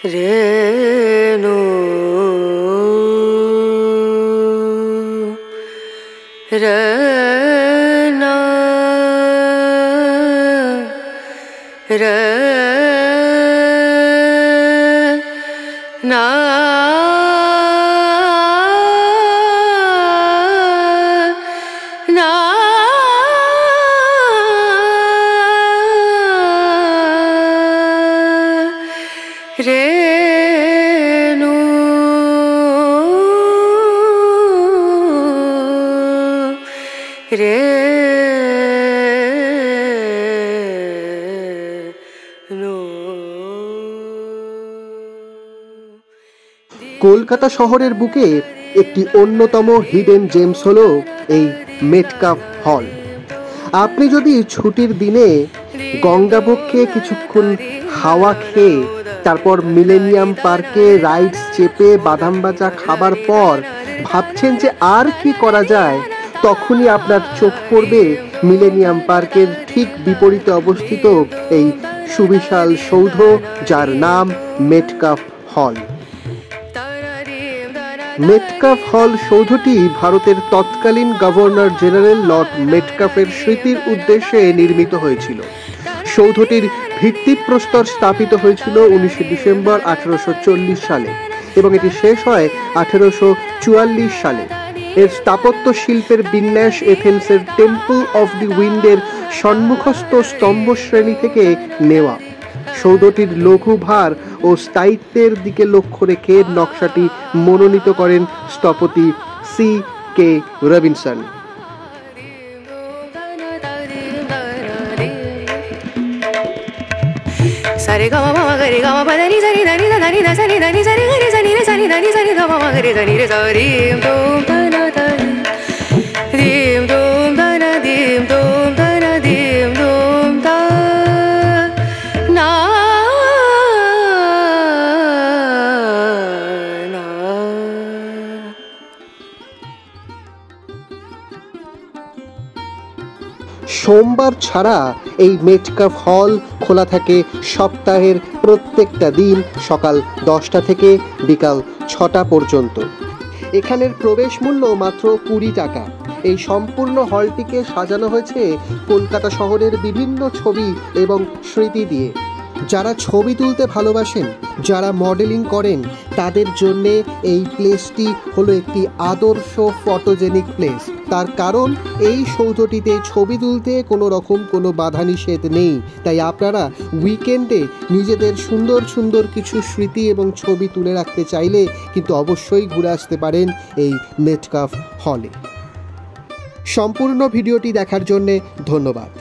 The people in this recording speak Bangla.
रेणु रना रना रेणु रेणु। কলকাতা শহরের বুকে একটি অন্যতম হিডেন জেমস হলো এই মেটকাফ হল। আপনি যদি ছুটির দিনে গঙ্গাবক্ষে কিছুক্ষণ হাওয়া খেয়ে তারপর মিলেনিয়াম পার্কে রাইডস চেপে বাদাম ভাজা খাবার পর ভাবছেন যে আর কি করা যায়, তখনই আপনার চোখ পড়বে মিলেনিয়াম পার্কের ঠিক বিপরীতে অবস্থিত এই সুবিশাল সৌধ, যার নাম মেটকাফ হল। মেটকাফ হল সৌধটি ভারতের তৎকালীন গভর্নর জেনারেল লর্ড মেটকাফের স্মৃতির উদ্দেশ্যে নির্মিত হয়েছিল। সৌধটির ভিত্তিপ্রস্তর স্থাপিত হয়েছিল 19 ডিসেম্বর 1840 সালে এবং এটি শেষ হয় 1844 সালে। এর স্থাপত্য শিল্পের বিন্যাস এথেন্সের টেম্পল অফ দি উইন্ডের সম্মুখস্থ স্তম্ভ শ্রেণী থেকে নেওয়া। সৌধটির লঘু ভার ও স্থায়িত্বের দিকে লক্ষ্য রেখে নকশাটি মনোনীত করেন স্থপতি C.K. রবিনসন। सारे गा मा मा रे गा मा पा दा नी सा नी दा नी दा नी दा सा नी दा नी सा रे गा रे सा नी रे सा नी दा नी सा नी दा मा मा रे सा नी रे सा रीम तुम ता ना ता रीम तुम ता ना दीम तुम ता ना दीम तुम ता ना ना। সোমবার ছাড়া এই মেটকাফ হল খোলা থাকে সপ্তাহের প্রত্যেকটা দিন সকাল 10টা থেকে বিকাল 6টা পর্যন্ত। এখানের প্রবেশ মূল্য মাত্র 20 টাকা। এই সম্পূর্ণ হলটিকে সাজানো হয়েছে কলকাতা শহরের বিভিন্ন ছবি এবং স্মৃতি দিয়ে। যারা ছবি তুলতে ভালোবাসেন, যারা মডেলিং করেন, তাদের জন্যে এই প্লেসটি হলো একটি আদর্শ ফটোজেনিক প্লেস। তার কারণ এই সৌধটিতে ছবি তুলতে কোনো রকম কোনো বাধা নিষেধ নেই। তাই আপনারা উইকেন্ডে নিজেদের সুন্দর সুন্দর কিছু স্মৃতি এবং ছবি তুলে রাখতে চাইলে কিন্তু অবশ্যই ঘুরে আসতে পারেন এই মেটকাফ হলে। সম্পূর্ণ ভিডিওটি দেখার জন্যে ধন্যবাদ।